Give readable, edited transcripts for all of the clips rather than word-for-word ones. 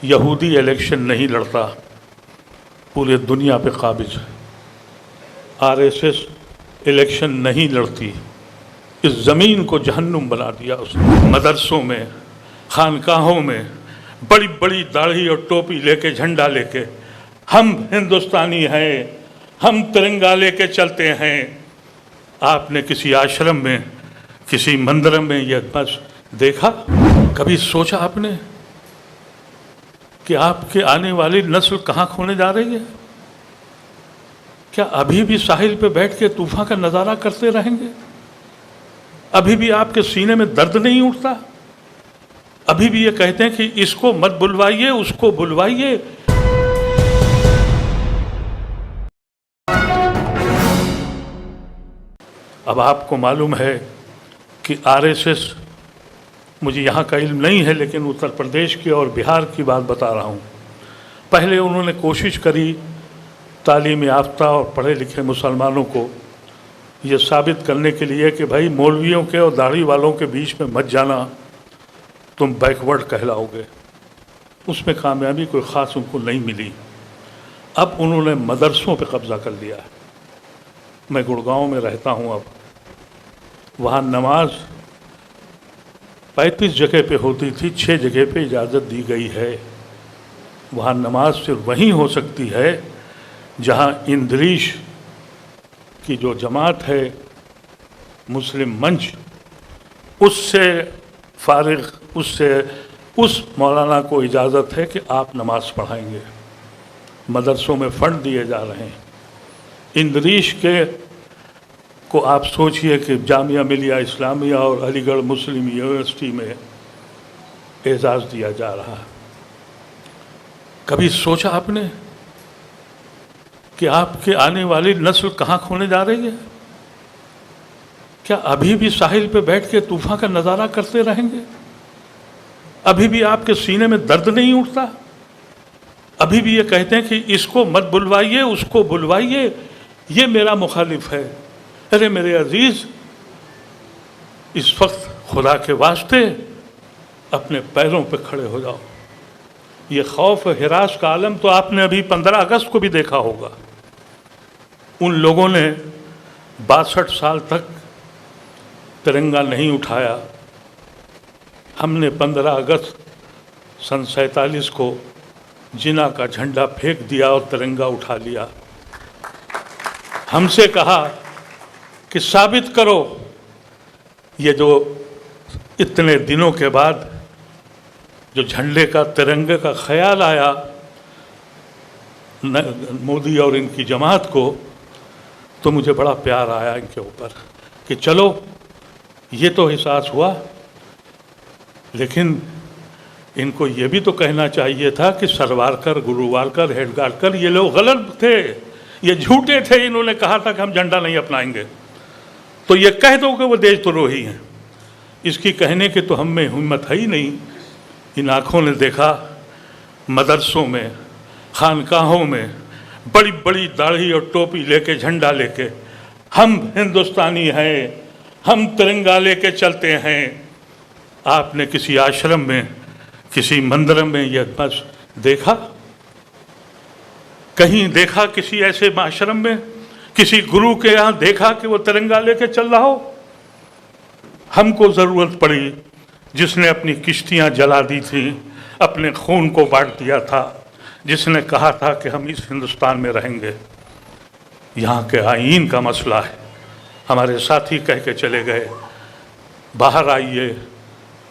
یہودی الیکشن نہیں لڑتا، پورے دنیا پہ قابض ہے۔ RSS الیکشن نہیں لڑتی، اس زمین کو جہنم بنا دیا اس نے۔ مدرسوں میں، خانقاہوں میں بڑی بڑی داڑھی اور ٹوپی لے کے، جھنڈا لے کے، ہم ہندوستانی ہیں، ہم ترنگا لے کے چلتے ہیں۔ آپ نے کسی آشرم میں، کسی مندر میں یہ بس دیکھا؟ کبھی سوچا آپ نے کہ آپ کے آنے والی نسل کہاں کھونے جا رہی ہے؟ کیا ابھی بھی ساحل پہ بیٹھ کے طوفان کا نظارہ کرتے رہیں گے؟ ابھی بھی آپ کے سینے میں درد نہیں اٹھتا؟ ابھی بھی یہ کہتے ہیں کہ اس کو مت بلوائیے، اس کو بلوائیے۔ اب آپ کو معلوم ہے کہ RSS، مجھے یہاں کا علم نہیں ہے لیکن اتر پردیش کی اور بہار کی بات بتا رہا ہوں، پہلے انہوں نے کوشش کری تعلیم یافتہ اور پڑھے لکھے مسلمانوں کو یہ ثابت کرنے کے لیے کہ بھائی مولویوں کے اور داڑھی والوں کے بیچ میں مت جانا، تم بیکورڈ کہلاؤ گے۔ اس میں کامیابی کوئی خاص ان کو نہیں ملی۔ اب انہوں نے مدرسوں پہ قبضہ کر لیا ہے۔ میں گڑگاؤں میں رہتا ہوں، اب وہاں نماز 35 جگہ پہ ہوتی تھی، 6 جگہ پہ اجازت دی گئی ہے۔ وہاں نماز صرف وہیں ہو سکتی ہے جہاں اندریش کی جو جماعت ہے، مسلم منچ، اس سے فارغ، اس مولانا کو اجازت ہے کہ آپ نماز پڑھائیں گے۔ مدرسوں میں فنڈ دیے جا رہے ہیں۔ اندریش کے کو آپ سوچئے کہ جامعہ ملیہ اسلامیہ اور علی گڑھ مسلم یونیورسٹی میں اعزاز دیا جا رہا ہے۔ کبھی سوچا آپ نے کہ آپ کے آنے والی نسل کہاں کھونے جا رہی ہے؟ کیا ابھی بھی ساحل پہ بیٹھ کے طوفان کا نظارہ کرتے رہیں گے؟ ابھی بھی آپ کے سینے میں درد نہیں اٹھتا؟ ابھی بھی یہ کہتے ہیں کہ اس کو مت بلوائیے، اس کو بلوائیے، یہ میرا مخالف ہے۔ ارے میرے عزیز، اس وقت خدا کے واسطے اپنے پیروں پہ کھڑے ہو جاؤ۔ یہ خوف و ہراس کا عالم تو آپ نے ابھی 15 اگست کو بھی دیکھا ہوگا۔ ان لوگوں نے 62 سال تک ترنگا نہیں اٹھایا۔ ہم نے 15 اگست سن 47 کو جنا کا جھنڈا پھینک دیا اور ترنگا اٹھا لیا۔ ہم سے کہا کہ ثابت کرو، یہ جو اتنے دنوں کے بعد جو جھنڈے کا، ترنگے کا خیال آیا مودی اور ان کی جماعت کو، تو مجھے بڑا پیار آیا ان کے اوپر کہ چلو یہ تو احساس ہوا، لیکن ان کو یہ بھی تو کہنا چاہیے تھا کہ سروارکر، گرووارکر، ہیڈگارکر یہ لوگ غلط تھے، یہ جھوٹے تھے، انہوں نے کہا تھا کہ ہم جھنڈا نہیں اپنائیں گے۔ تو یہ کہہ دو کہ وہ دیش دروہی ہیں۔ اس کی کہنے کے تو ہم میں ہمت ہے ہی نہیں۔ ان آنکھوں نے دیکھا مدرسوں میں، خانقاہوں میں بڑی بڑی داڑھی اور ٹوپی لے کے، جھنڈا لے کے، ہم ہندوستانی ہیں، ہم ترنگا لے کے چلتے ہیں۔ آپ نے کسی آشرم میں، کسی مندر میں یہ بس دیکھا؟ کہیں دیکھا کسی ایسے آشرم میں، کسی گرو کے یہاں دیکھا کہ وہ ترنگا لے کے چل رہا ہو؟ ہم کو ضرورت پڑی، جس نے اپنی کشتیاں جلا دی تھیں، اپنے خون کو بانٹ دیا تھا، جس نے کہا تھا کہ ہم اس ہندوستان میں رہیں گے۔ یہاں کے آئین کا مسئلہ ہے۔ ہمارے ساتھی کہہ کے چلے گئے، باہر آئیے،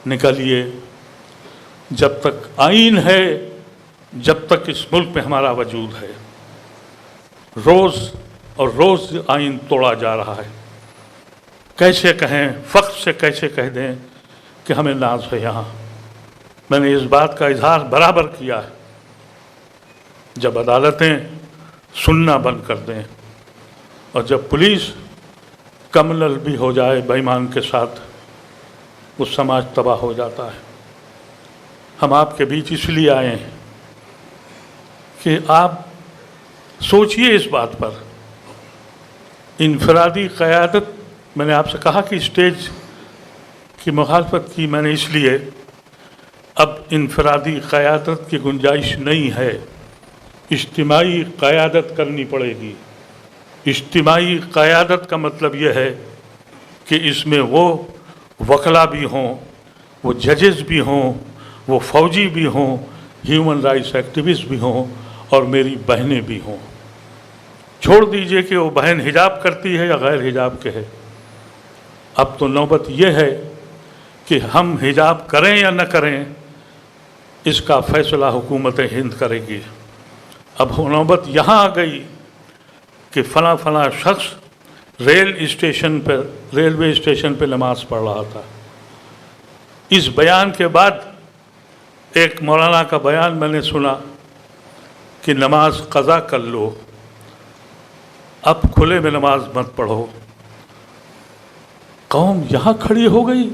نکلیے۔ جب تک آئین ہے، جب تک اس ملک میں ہمارا وجود ہے، روز اور روز آئین توڑا جا رہا ہے۔ کیسے کہیں، فخر سے کیسے کہہ دیں کہ ہمیں ناز ہے یہاں؟ میں نے اس بات کا اظہار برابر کیا ہے، جب عدالتیں سننا بند کر دیں اور جب پولیس کمنل بھی ہو جائے بے ایمان کے ساتھ، وہ سماج تباہ ہو جاتا ہے۔ ہم آپ کے بیچ اس لیے آئے ہیں کہ آپ سوچئے اس بات پر۔ انفرادی قیادت، میں نے آپ سے کہا کہ اسٹیج کی مخالفت کی میں نے اس لیے، اب انفرادی قیادت کی گنجائش نہیں ہے، اجتماعی قیادت کرنی پڑے گی۔ اجتماعی قیادت کا مطلب یہ ہے کہ اس میں وہ وکلا بھی ہوں، وہ ججز بھی ہوں، وہ فوجی بھی ہوں، ہیومن رائٹس ایکٹیوسٹ بھی ہوں، اور میری بہنیں بھی ہوں۔ چھوڑ دیجئے کہ وہ بہن حجاب کرتی ہے یا غیر حجاب کے ہے، اب تو نوبت یہ ہے کہ ہم حجاب کریں یا نہ کریں، اس کا فیصلہ حکومت ہند کرے گی۔ اب نوبت یہاں آ گئی کہ فلاں فلاں شخص ریلوے اسٹیشن پہ نماز پڑھ رہا تھا۔ اس بیان کے بعد ایک مولانا کا بیان میں نے سنا کہ نماز قضا کر لو، اب کھلے میں نماز مت پڑھو۔ قوم یہاں کھڑی ہو گئی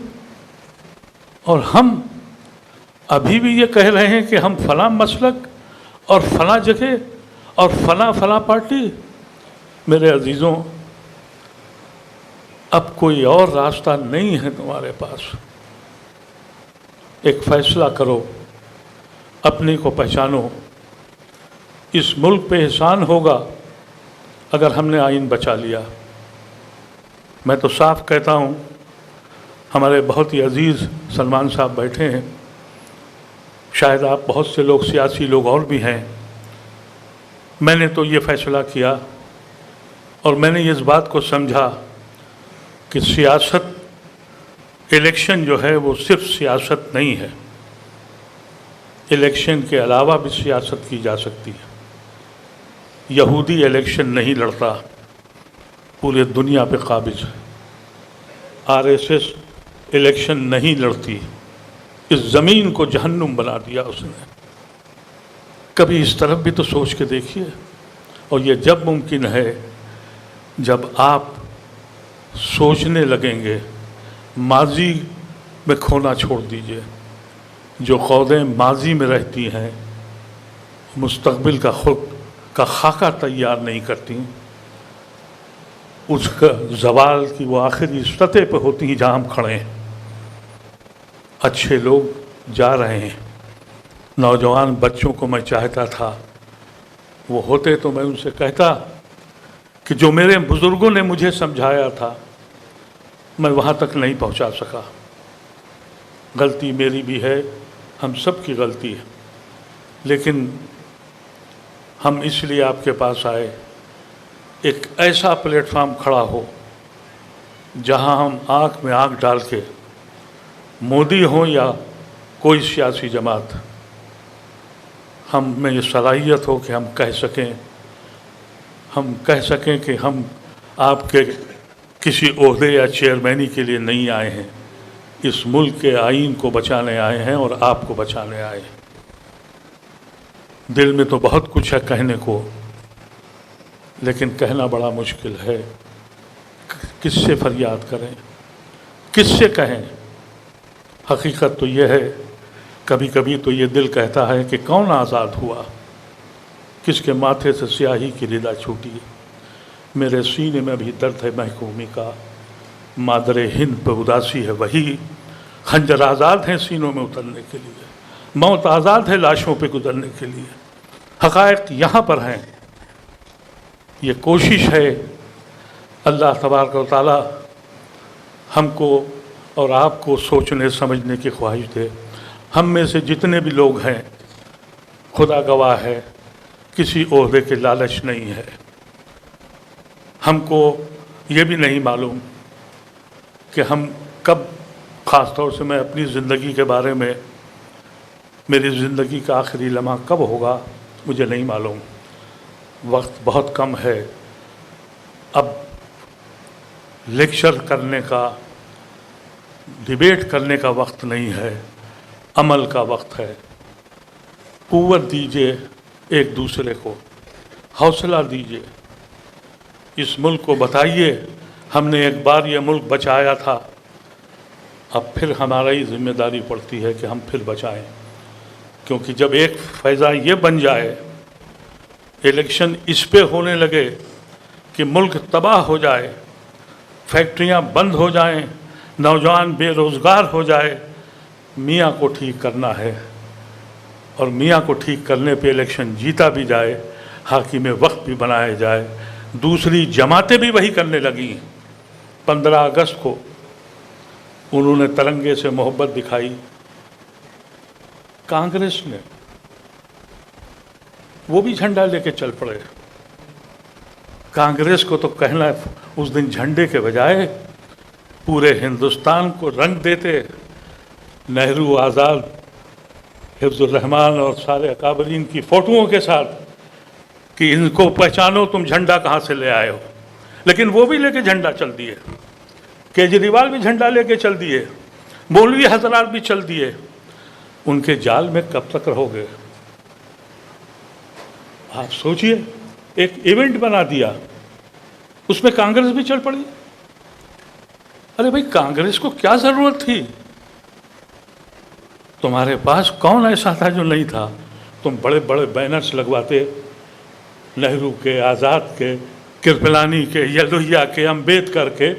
اور ہم ابھی بھی یہ کہہ رہے ہیں کہ ہم فلاں مسلک اور فلاں جگہ اور فلاں پارٹی۔ میرے عزیزوں، اب کوئی اور راستہ نہیں ہے تمہارے پاس۔ ایک فیصلہ کرو، اپنے کو پہچانو۔ اس ملک پہ احسان ہوگا اگر ہم نے آئین بچا لیا۔ میں تو صاف کہتا ہوں، ہمارے بہت ہی عزیز سلمان صاحب بیٹھے ہیں، شاید آپ بہت سے لوگ سیاسی لوگ اور بھی ہیں۔ میں نے تو یہ فیصلہ کیا اور میں نے اس بات کو سمجھا کہ سیاست، الیکشن جو ہے وہ صرف سیاست نہیں ہے، الیکشن کے علاوہ بھی سیاست کی جا سکتی ہے۔ یہودی الیکشن نہیں لڑتا، پورے دنیا پہ قابض ہے۔ RSS الیکشن نہیں لڑتی، اس زمین کو جہنم بنا دیا اس نے۔ کبھی اس طرف بھی تو سوچ کے دیکھیے۔ اور یہ جب ممکن ہے جب آپ سوچنے لگیں گے۔ ماضی میں کھونا چھوڑ دیجئے۔ جو قوتیں ماضی میں رہتی ہیں مستقبل کا خود کا خاکہ تیار نہیں کرتی، اس کا زوال کی وہ آخری سطح پہ ہوتی ہیں جہاں ہم کھڑے ہیں۔ اچھے لوگ جا رہے ہیں، نوجوان بچوں کو میں چاہتا تھا وہ ہوتے تو میں ان سے کہتا کہ جو میرے بزرگوں نے مجھے سمجھایا تھا میں وہاں تک نہیں پہنچا سکا۔ غلطی میری بھی ہے، ہم سب کی غلطی ہے، لیکن ہم اس لیے آپ کے پاس آئے ایک ایسا پلیٹ فارم کھڑا ہو جہاں ہم آنکھ میں آنکھ ڈال کے، مودی ہوں یا کوئی سیاسی جماعت، ہم میں یہ صلاحیت ہو کہ ہم کہہ سکیں کہ ہم آپ کے کسی عہدے یا چیئرمینی کے لیے نہیں آئے ہیں، اس ملک کے آئین کو بچانے آئے ہیں اور آپ کو بچانے آئے ہیں۔ دل میں تو بہت کچھ ہے کہنے کو، لیکن کہنا بڑا مشکل ہے۔ کس سے فریاد کریں، کس سے کہیں؟ حقیقت تو یہ ہے، کبھی کبھی تو یہ دل کہتا ہے کہ کون آزاد ہوا، کس کے ماتھے سے سیاہی کی ردا چھوٹی ہے۔ میرے سینے میں بھی درد ہے محکومی کا، مادر ہند پہ اداسی ہے وہی، خنجر آزاد ہیں سینوں میں اترنے کے لیے، موت آزاد ہے لاشوں پہ گزرنے کے لیے۔ حقائق یہاں پر ہیں۔ یہ کوشش ہے، اللہ تبارک و تعالی ہم کو اور آپ کو سوچنے سمجھنے کی خواہش دے۔ ہم میں سے جتنے بھی لوگ ہیں، خدا گواہ ہے، کسی عہدے کے لالچ نہیں ہے۔ ہم کو یہ بھی نہیں معلوم کہ ہم کب، خاص طور سے میں اپنی زندگی کے بارے میں، میری زندگی کا آخری لمحہ کب ہوگا مجھے نہیں معلوم۔ وقت بہت کم ہے، اب لیکچر کرنے کا، ڈیبیٹ کرنے کا وقت نہیں ہے، عمل کا وقت ہے۔ قوت دیجئے ایک دوسرے کو، حوصلہ دیجئے، اس ملک کو بتائیے ہم نے ایک بار یہ ملک بچایا تھا، اب پھر ہماری ذمہ داری پڑتی ہے کہ ہم پھر بچائیں۔ کیونکہ جب ایک فیضا یہ بن جائے، الیکشن اس پہ ہونے لگے کہ ملک تباہ ہو جائے، فیکٹریاں بند ہو جائیں، نوجوان بے روزگار ہو جائے، میاں کو ٹھیک کرنا ہے، اور میاں کو ٹھیک کرنے پہ الیکشن جیتا بھی جائے، حاکم وقت بھی بنایا جائے۔ دوسری جماعتیں بھی وہی کرنے لگیں۔ 15 اگست کو انہوں نے ترنگے سے محبت دکھائی، کانگریس نے وہ بھی جھنڈا لے کے چل پڑے۔ کانگریس کو تو کہنا اس دن جھنڈے کے بجائے پورے ہندوستان کو رنگ دیتے، نہرو، آزاد، حفظ الرحمان اور سارے اکابرین کی فوٹوؤں کے ساتھ کہ ان کو پہچانو تم جھنڈا کہاں سے لے آئے ہو۔ لیکن وہ بھی لے کے جھنڈا چل دیے، کیجریوال بھی جھنڈا لے کے چل دیے، مولوی حضرات بھی چل دیے۔ ان کے جال میں کب تک رہو گے؟ آپ سوچئے، ایک ایونٹ بنا دیا، اس میں کانگریس بھی چل پڑی۔ ارے بھائی، کانگریس کو کیا ضرورت تھی؟ تمہارے پاس کون ایسا تھا جو نہیں تھا؟ تم بڑے بڑے بینرز لگواتے، نہرو کے، آزاد کے، کرپلانی کے، یلویا کے، امبیدکر کے،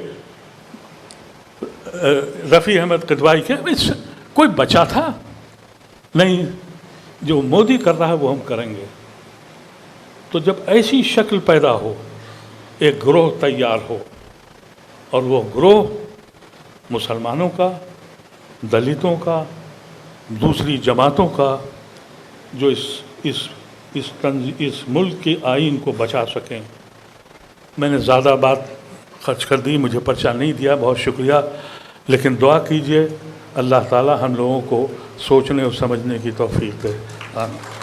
رفیع احمد قدوائی کے۔ کوئی بچا تھا؟ نہیں، جو مودی کر رہا ہے وہ ہم کریں گے۔ تو جب ایسی شکل پیدا ہو، ایک گروہ تیار ہو، اور وہ گروہ مسلمانوں کا، دلتوں کا، دوسری جماعتوں کا، جو اس ملک کے آئین کو بچا سکیں۔ میں نے زیادہ بات خرچ کر دی، مجھے پرچہ نہیں دیا، بہت شکریہ، لیکن دعا کیجئے اللہ تعالی ہم لوگوں کو سوچنے اور سمجھنے کی توفیق دے۔ آمین۔